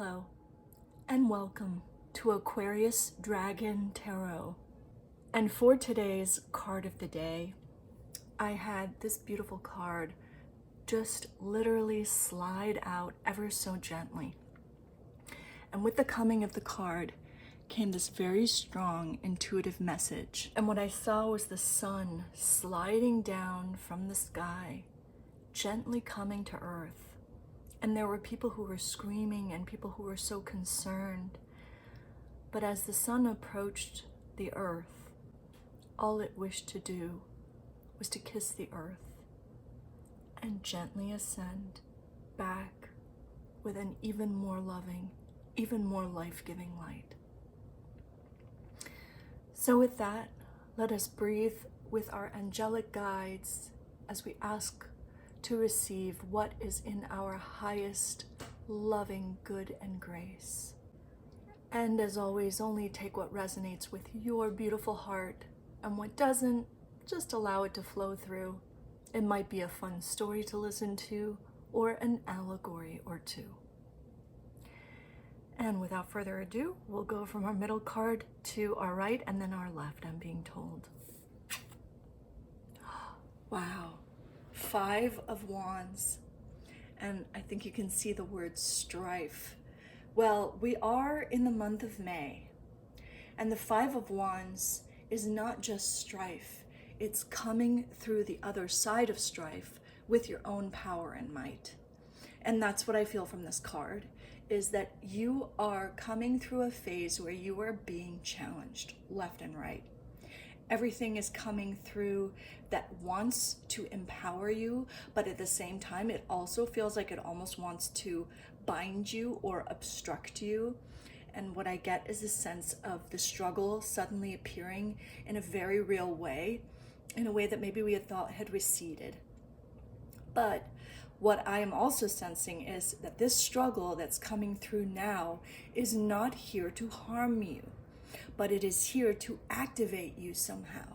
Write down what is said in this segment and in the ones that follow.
Hello, and welcome to Aquarius Dragon Tarot. And for today's card of the day, I had this beautiful card just literally slide out ever so gently. And with the coming of the card came this very strong intuitive message. And what I saw was the sun sliding down from the sky, gently coming to earth. And there were people who were screaming and people who were so concerned. But as the sun approached the earth, all it wished to do was to kiss the earth and gently ascend back with an even more loving, even more life-giving light. So with that, let us breathe with our angelic guides as we ask to receive what is in our highest loving good and grace. And as always, only take what resonates with your beautiful heart, and what doesn't, just allow it to flow through. It might be a fun story to listen to, or an allegory or two. And without further ado, we'll go from our middle card to our right and then our left, I'm being told. Wow. 5 of Wands, and I think you can see the word strife. Well, we are in the month of May, and the 5 of Wands is not just strife, it's coming through the other side of strife with your own power and might. And that's what I feel from this card, is that you are coming through a phase where you are being challenged left and right. Everything is coming through that wants to empower you, but at the same time, it also feels like it almost wants to bind you or obstruct you. And what I get is a sense of the struggle suddenly appearing in a very real way, in a way that maybe we had thought had receded. But what I am also sensing is that this struggle that's coming through now is not here to harm you, but it is here to activate you somehow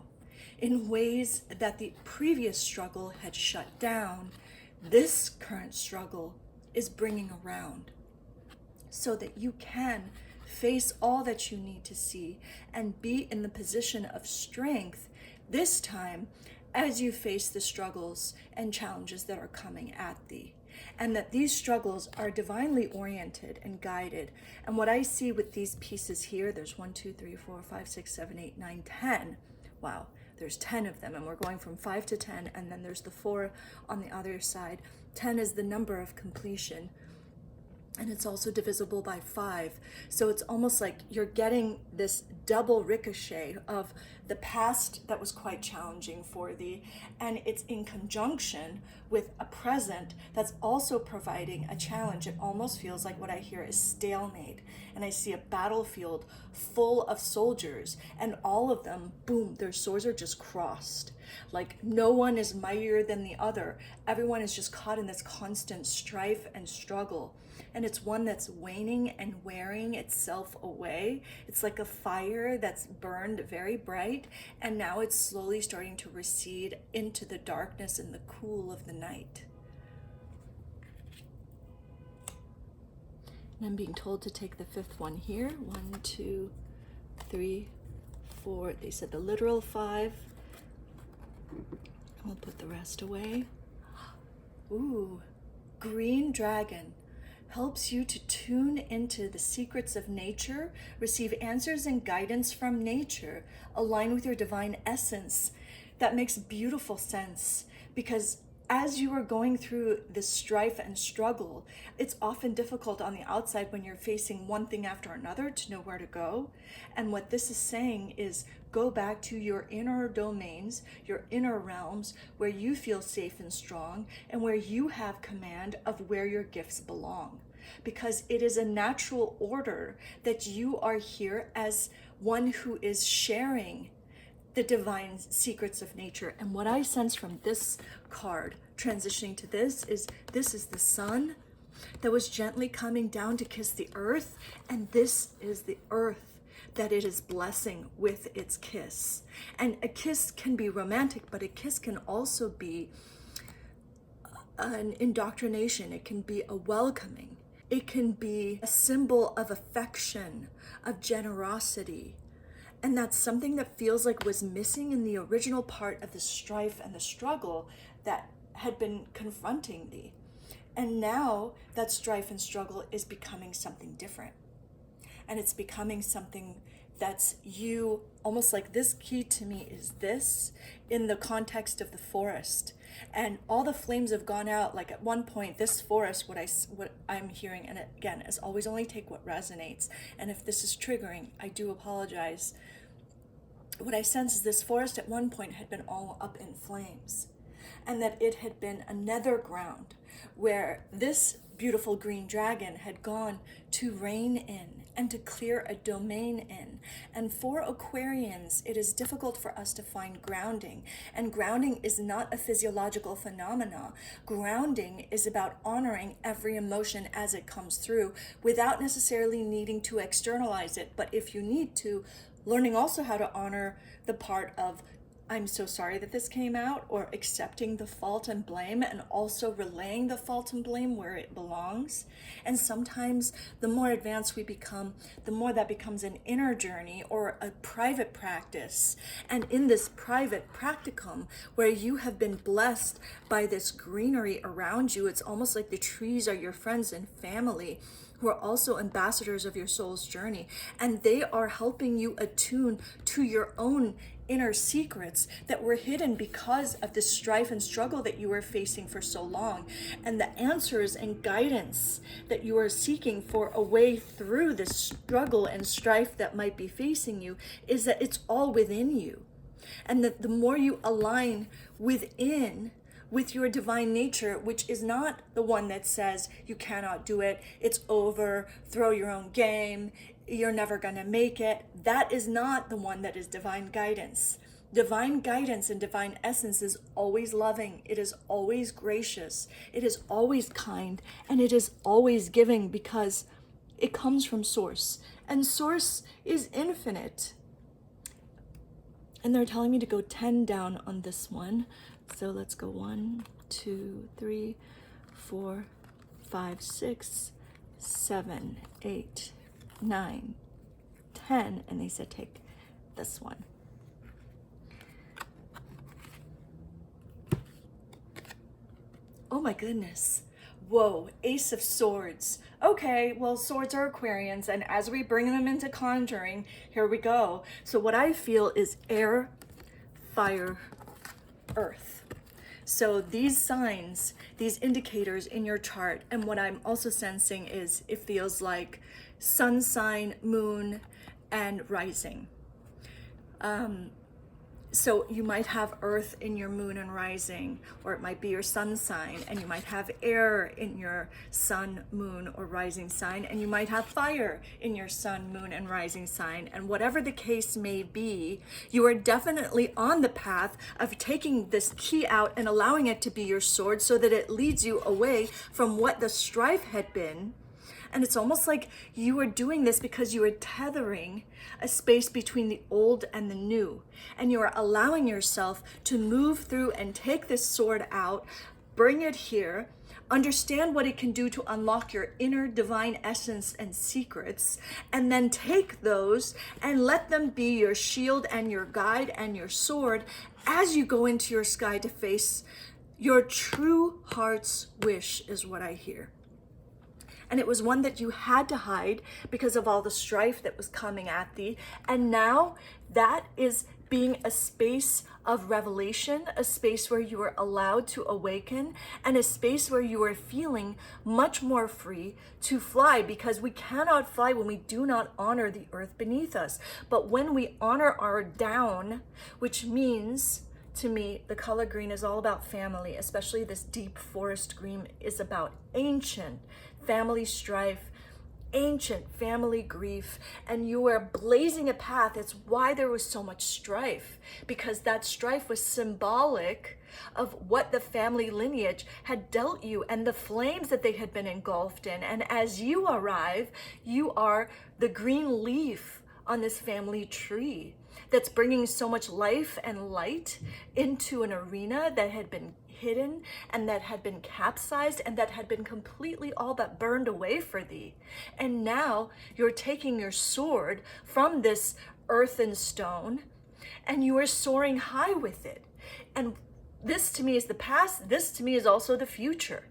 in ways that the previous struggle had shut down. This current struggle is bringing around so that you can face all that you need to see and be in the position of strength this time as you face the struggles and challenges that are coming at thee. And that these struggles are divinely oriented and guided. And what I see with these pieces here, there's 1, 2, 3, 4, 5, 6, 7, 8, 9, 10. Wow, there's 10 of them, and we're going from 5 to 10, and then there's the 4 on the other side. 10 is the number of completion, and it's also divisible by 5. So it's almost like you're getting this double ricochet of the past that was quite challenging for thee, and it's in conjunction with a present that's also providing a challenge. It almost feels like what I hear is stalemate, and I see a battlefield full of soldiers, and all of them, boom, their swords are just crossed. Like no one is mightier than the other. Everyone is just caught in this constant strife and struggle. And it's one that's waning and wearing itself away. It's like a fire that's burned very bright, and now it's slowly starting to recede into the darkness and the cool of the night. And I'm being told to take the 5th one here. 1, 2, 3, 4. They said the literal 5. We'll put the rest away. Ooh, green dragon. Helps you to tune into the secrets of nature, receive answers and guidance from nature, align with your divine essence. That makes beautiful sense, because as you are going through this strife and struggle, it's often difficult on the outside when you're facing one thing after another to know where to go. And what this is saying is go back to your inner domains, your inner realms, where you feel safe and strong and where you have command of where your gifts belong. Because it is a natural order that you are here as one who is sharing the divine secrets of nature. And what I sense from this card transitioning to this is the sun that was gently coming down to kiss the earth, and this is the earth that it is blessing with its kiss. And a kiss can be romantic, but a kiss can also be an indoctrination. It can be a welcoming. It can be a symbol of affection, of generosity. And that's something that feels like was missing in the original part of the strife and the struggle that had been confronting thee. And now that strife and struggle is becoming something different. And it's becoming something that's you, almost like this key to me is this in the context of the forest. And all the flames have gone out. Like at one point, this forest, what I'm hearing, and again, as always, only take what resonates. And if this is triggering, I do apologize. What I sense is this forest at one point had been all up in flames, and that it had been a nether ground where this beautiful green dragon had gone to reign in and to clear a domain in. And for Aquarians, it is difficult for us to find grounding. And grounding is not a physiological phenomena. Grounding is about honoring every emotion as it comes through without necessarily needing to externalize it. But if you need to, learning also how to honor the part of I'm so sorry that this came out, or accepting the fault and blame, and also relaying the fault and blame where it belongs. And sometimes the more advanced we become, the more that becomes an inner journey or a private practice. And in this private practicum, where you have been blessed by this greenery around you, it's almost like the trees are your friends and family, who are also ambassadors of your soul's journey. And they are helping you attune to your own inner secrets that were hidden because of the strife and struggle that you were facing for so long. And the answers and guidance that you are seeking for a way through this struggle and strife that might be facing you is that it's all within you. And that the more you align within with your divine nature, which is not the one that says you cannot do it, it's over, throw your own game, you're never going to make it. That is not the one that is divine guidance. Divine guidance and divine essence is always loving. It is always gracious. It is always kind. And it is always giving because it comes from source. And source is infinite. And they're telling me to go 10 down on this one. So let's go 1, 2, 3, 4, 5, 6, 7, 8, 9, 10, and they said take this one. Oh my goodness. Whoa, Ace of Swords. Okay, well, swords are Aquarians, and as we bring them into conjuring, here we go. So what I feel is air, fire, earth. So these signs, these indicators in your chart, and what I'm also sensing is it feels like sun sign, moon, and rising. So you might have earth in your moon and rising, or it might be your sun sign, and you might have air in your sun, moon, or rising sign, and you might have fire in your sun, moon, and rising sign. And whatever the case may be, you are definitely on the path of taking this key out and allowing it to be your sword so that it leads you away from what the strife had been. And it's almost like you are doing this because you are tethering a space between the old and the new. And you are allowing yourself to move through and take this sword out, bring it here, understand what it can do to unlock your inner divine essence and secrets, and then take those and let them be your shield and your guide and your sword as you go into your sky to face your true heart's wish, is what I hear. And it was one that you had to hide because of all the strife that was coming at thee. And now that is being a space of revelation, a space where you are allowed to awaken, and a space where you are feeling much more free to fly, because we cannot fly when we do not honor the earth beneath us. But when we honor our down, which means, to me, the color green is all about family, especially this deep forest green is about ancient family strife, ancient family grief, and you are blazing a path. It's why there was so much strife, because that strife was symbolic of what the family lineage had dealt you and the flames that they had been engulfed in. And as you arrive, you are the green leaf on this family tree that's bringing so much life and light into an arena that had been hidden and that had been capsized and that had been completely all but burned away for thee. And now you're taking your sword from this earthen stone and you are soaring high with it. And this to me is the past. This to me is also the future.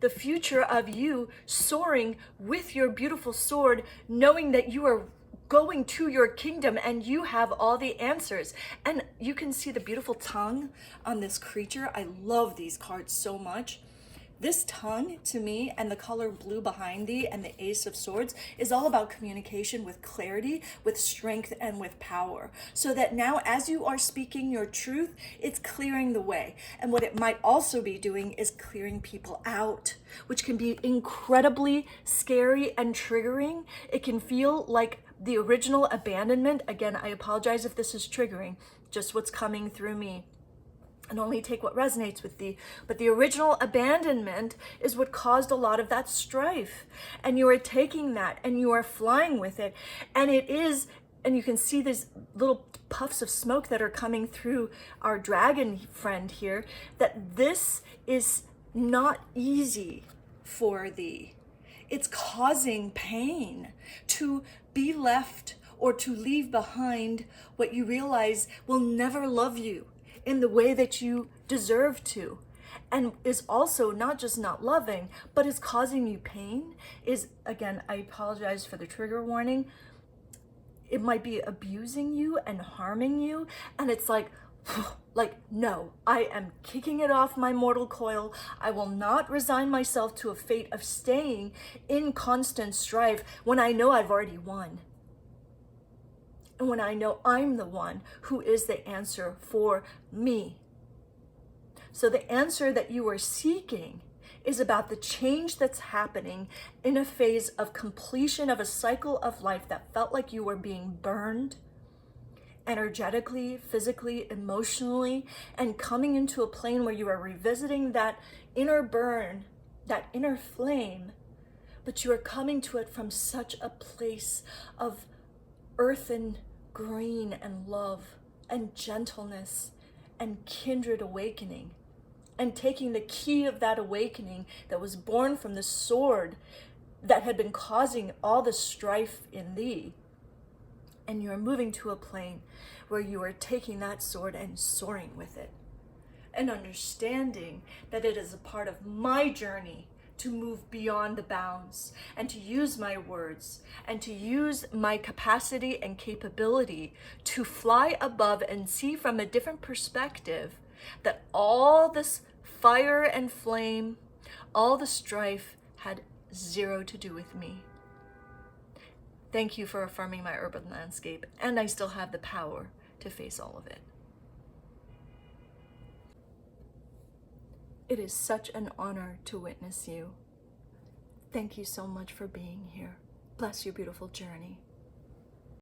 The future of you soaring with your beautiful sword, knowing that you are going to your kingdom and you have all the answers. And you can see the beautiful tongue on this creature. I love these cards so much. This tongue to me, and the color blue behind thee and the Ace of Swords, is all about communication with clarity, with strength, and with power. So that now as you are speaking your truth, it's clearing the way. And what it might also be doing is clearing people out, which can be incredibly scary and triggering. It can feel like the original abandonment. Again, I apologize if this is triggering, just what's coming through me. And only take what resonates with thee. But the original abandonment is what caused a lot of that strife. And you are taking that and you are flying with it. And it is, and you can see these little puffs of smoke that are coming through our dragon friend here, that this is not easy for thee. It's causing pain to be left or to leave behind what you realize will never love you in the way that you deserve to, and is also not just not loving, but is causing you pain. Is, again, I apologize for the trigger warning, it might be abusing you and harming you, and it's like no, I am kicking it off my mortal coil. I will not resign myself to a fate of staying in constant strife when I know I've already won. And when I know I'm the one who is the answer for me. So the answer that you are seeking is about the change that's happening in a phase of completion of a cycle of life that felt like you were being burned energetically, physically, emotionally, and coming into a plane where you are revisiting that inner burn, that inner flame, but you are coming to it from such a place of earthen green and love and gentleness and kindred awakening, and taking the key of that awakening that was born from the sword that had been causing all the strife in thee, and you are moving to a plane where you are taking that sword and soaring with it and understanding that it is a part of my journey to move beyond the bounds and to use my words and to use my capacity and capability to fly above and see from a different perspective that all this fire and flame, all the strife had zero to do with me. Thank you for affirming my urban landscape, and I still have the power to face all of it. It is such an honor to witness you. Thank you so much for being here. Bless your beautiful journey.